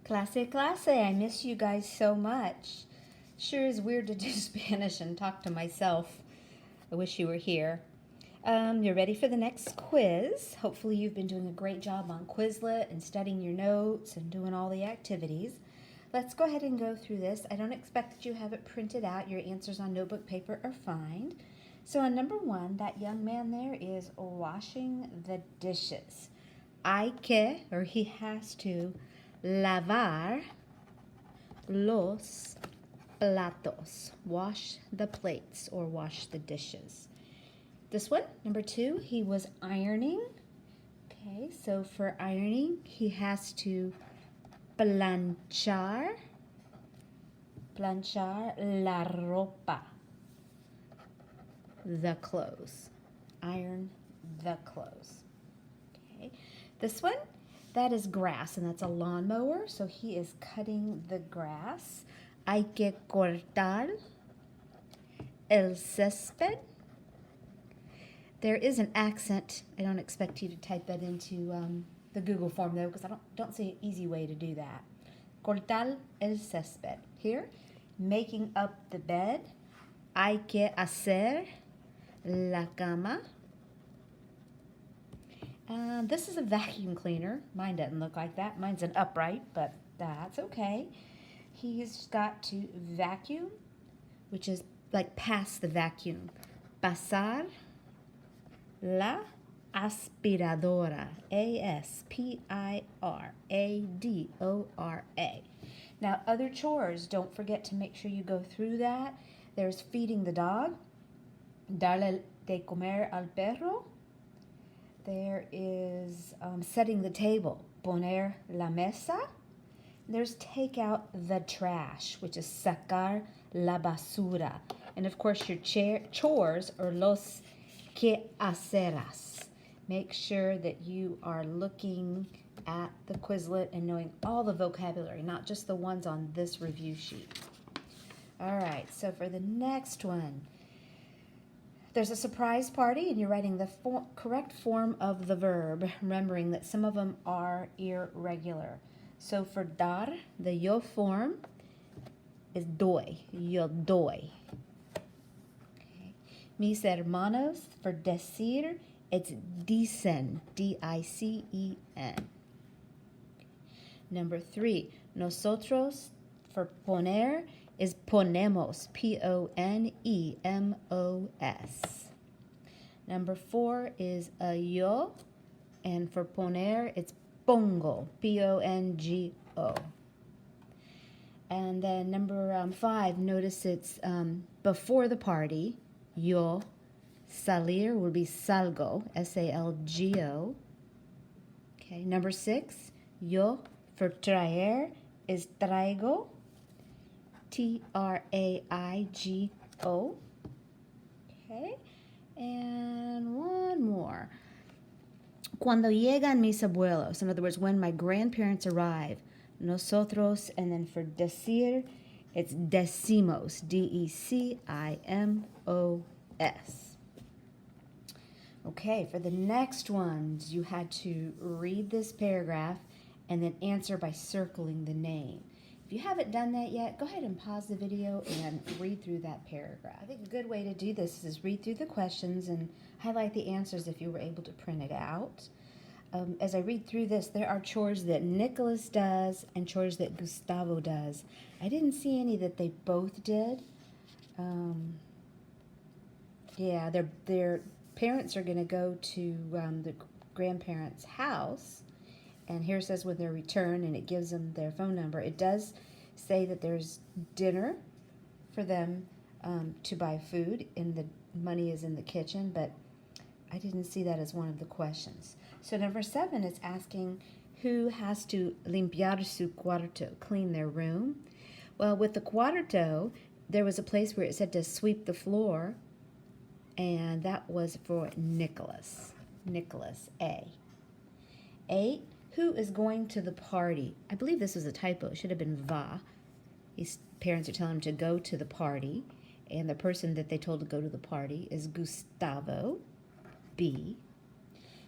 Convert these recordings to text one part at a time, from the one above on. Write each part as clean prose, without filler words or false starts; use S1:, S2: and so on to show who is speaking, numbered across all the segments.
S1: Clase, clase, I miss you guys so much. Sure is weird to do Spanish and talk to myself. I wish you were here. You're ready for the next quiz. Hopefully, you've been doing a great job on Quizlet and studying your notes and doing all the activities. Let's go ahead and go through this. I don't expect that you have it printed out. Your answers on notebook paper are fine. So, on number one, that young man there is washing the dishes. Hay que, or he has to, lavar los platos. Wash the plates or wash the dishes. This one, number two, he was ironing. Okay, so for ironing, he has to planchar la ropa, the clothes. Iron the clothes. Okay, this one, that is grass, and that's a lawnmower, so he is cutting the grass. Hay que cortar el césped. There is an accent. I don't expect you to type that into the Google form, though, because I don't see an easy way to do that. Cortar el césped. Here, making up the bed. Hay que hacer la cama. This is a vacuum cleaner. Mine doesn't look like that. Mine's an upright, but that's okay. He's got to vacuum, which is like pass the vacuum. Pasar la aspiradora. A-S-P-I-R-A-D-O-R-A. Now, other chores, don't forget to make sure you go through that. There's feeding the dog. Darle de comer al perro. There is setting the table, poner la mesa. There's take out the trash, which is sacar la basura. And of course, your chores are los quehaceras. Make sure that you are looking at the Quizlet and knowing all the vocabulary, not just the ones on this review sheet. All right, so for the next one, there's a surprise party, and you're writing the correct form of the verb, remembering that some of them are irregular. So for dar, the yo form is doy, yo doy. Okay. Mis hermanos, for decir, it's dicen, D-I-C-E-N. Number three, nosotros, for poner, is ponemos, P-O-N-E-M-O-S. Number four is a yo, and for poner, it's pongo, P-O-N-G-O. And then number five, notice it's before the party, yo. Salir will be salgo, S-A-L-G-O. Okay, number six, yo for traer is traigo, T-R-A-I-G-O. Okay, and one more. Cuando llegan mis abuelos, in other words, when my grandparents arrive, nosotros, and then for decir, it's decimos, D-E-C-I-M-O-S. Okay, for the next ones, you had to read this paragraph and then answer by circling the name. If you haven't done that yet, go ahead and pause the video and read through that paragraph. I think a good way to do this is read through the questions and highlight the answers if you were able to print it out. As I read through this, there are chores that Nicholas does and chores that Gustavo does. I didn't see any that they both did. Yeah, their parents are going to go to the grandparents' house, and here it says when they return, and it gives them their phone number. It does say that there's dinner for them to buy food, and the money is in the kitchen, but I didn't see that as one of the questions. So number 7 is asking who has to limpiar su cuarto, clean their room. Well, with the cuarto, there was a place where it said to sweep the floor, and that was for Nicholas. Nicholas, A. 8, who is going to the party? I believe this was a typo. It should have been va. His parents are telling him to go to the party, and the person that they told to go to the party is Gustavo, B.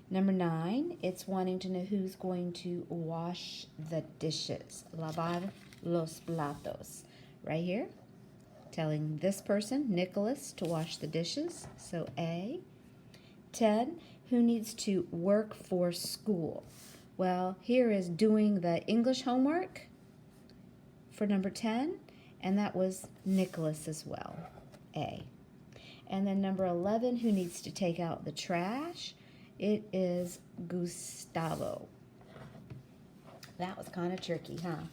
S1: Number 9, it's wanting to know who's going to wash the dishes. Lavar los platos. Right here, telling this person, Nicholas, to wash the dishes. So A. 10, who needs to work for school? Well, here is doing the English homework for number 10, and that was Nicholas as well, A. And then number 11, who needs to take out the trash? It is Gustavo. That was kind of tricky, huh?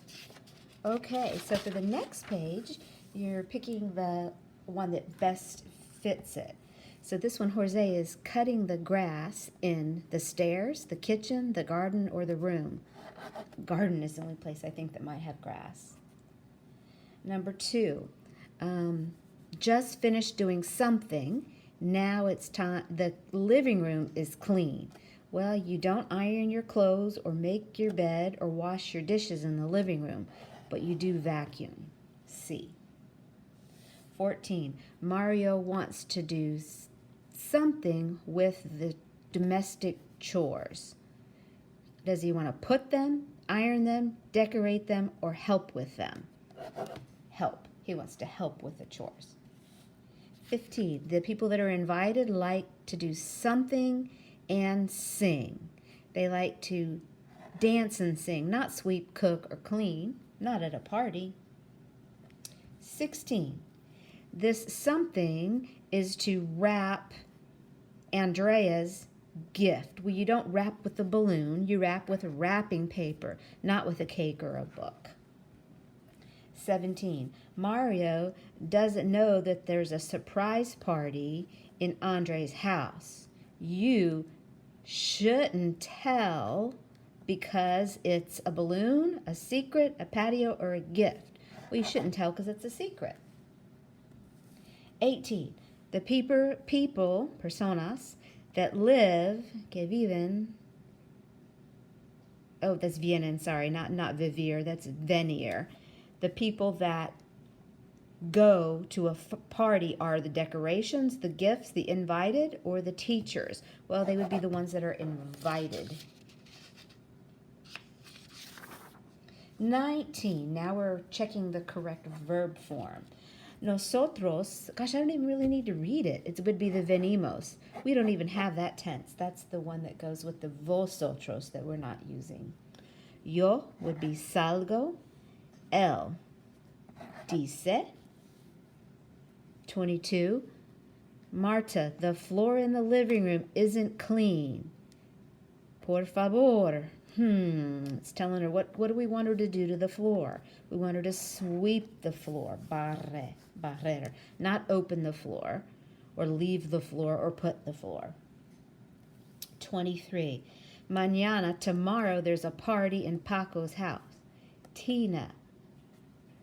S1: Okay, so for the next page, you're picking the one that best fits it. So this one, Jose is cutting the grass in the stairs, the kitchen, the garden, or the room. Garden is the only place I think that might have grass. Number 2, just finished doing something. Now it's time, the living room is clean. Well, you don't iron your clothes or make your bed or wash your dishes in the living room, but you do vacuum. C. 14, Mario wants to do something with the domestic chores. Does he want to put them, iron them, decorate them, or help with them? Help. He wants to help with the chores. 15, the people that are invited like to do something and sing. They like to dance and sing, not sweep, cook, or clean, not at a party. 16, this something is to wrap Andrea's gift. Well, you don't wrap with a balloon, you wrap with wrapping paper, not with a cake or a book. 17, Mario doesn't know that there's a surprise party in Andre's house. You shouldn't tell because it's a balloon, a secret, a patio, or a gift. Well, you shouldn't tell because it's a secret. 18, the people, personas, that live, que viven, oh, that's vienen, sorry, not vivir, that's venir. The people that go to a party are the decorations, the gifts, the invited, or the teachers. Well, they would be the ones that are invited. 19, now we're checking the correct verb form. Nosotros, gosh, I don't even really need to read it. It would be the venimos. We don't even have that tense. That's the one that goes with the vosotros that we're not using. Yo would be salgo. Él dice. 22, Marta, the floor in the living room isn't clean. Por favor. It's telling her what do we want her to do to the floor? We want her to sweep the floor. Barrer. Not open the floor or leave the floor or put the floor. 23, Mañana, tomorrow, there's a party in Paco's house. Tina.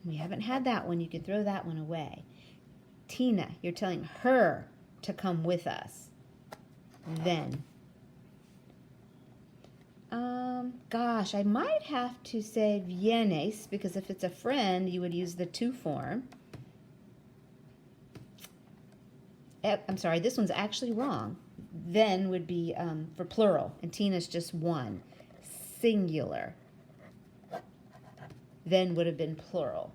S1: We haven't had that one. You can throw that one away. Tina, you're telling her to come with us. Then. Gosh, I might have to say vienes, because if it's a friend, you would use the to form. I'm sorry, this one's actually wrong. Then would be for plural, and Tina's just one. Singular. Then would have been plural.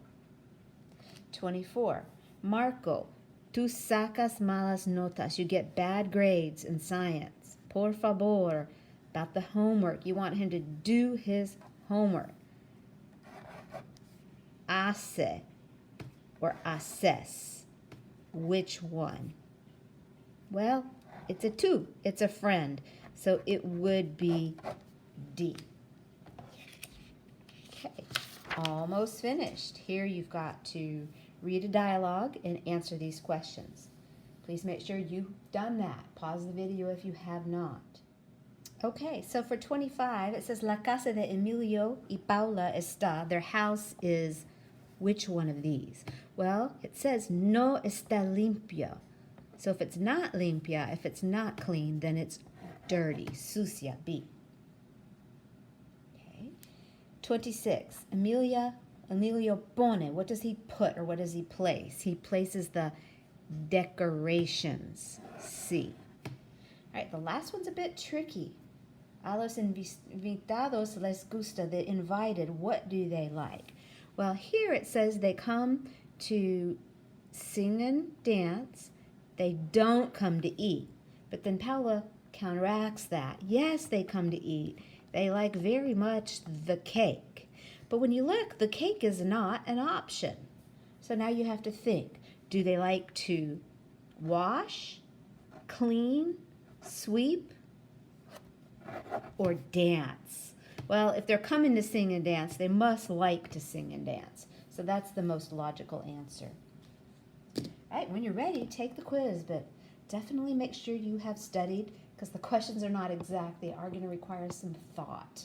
S1: 24. Marco, tú sacas malas notas. You get bad grades in science. Por favor. About the homework. You want him to do his homework. Hace or haces. Which one? Well, it's a tú. It's a friend. So it would be D. Okay. Almost finished. Here you've got to read a dialogue and answer these questions. Please make sure you've done that. Pause the video if you have not. Okay, so for 25, it says La casa de Emilio y Paula está. Their house is which one of these? Well, it says no está limpia. So if it's not limpia, if it's not clean, then it's dirty. Sucia, B. Okay. 26, Emilio pone. What does he put or what does he place? He places the decorations. C. All right, the last one's a bit tricky. A los invitados les gusta. The invited, what do they like? Well, here it says they come to sing and dance. They don't come to eat. But then Paula counteracts that. Yes, they come to eat. They like very much the cake. But when you look, the cake is not an option. So now you have to think. Do they like to wash, clean, sweep, or dance? Well, if they're coming to sing and dance, they must like to sing and dance. So that's the most logical answer. All right, when you're ready, take the quiz, but definitely make sure you have studied because the questions are not exact. They are going to require some thought.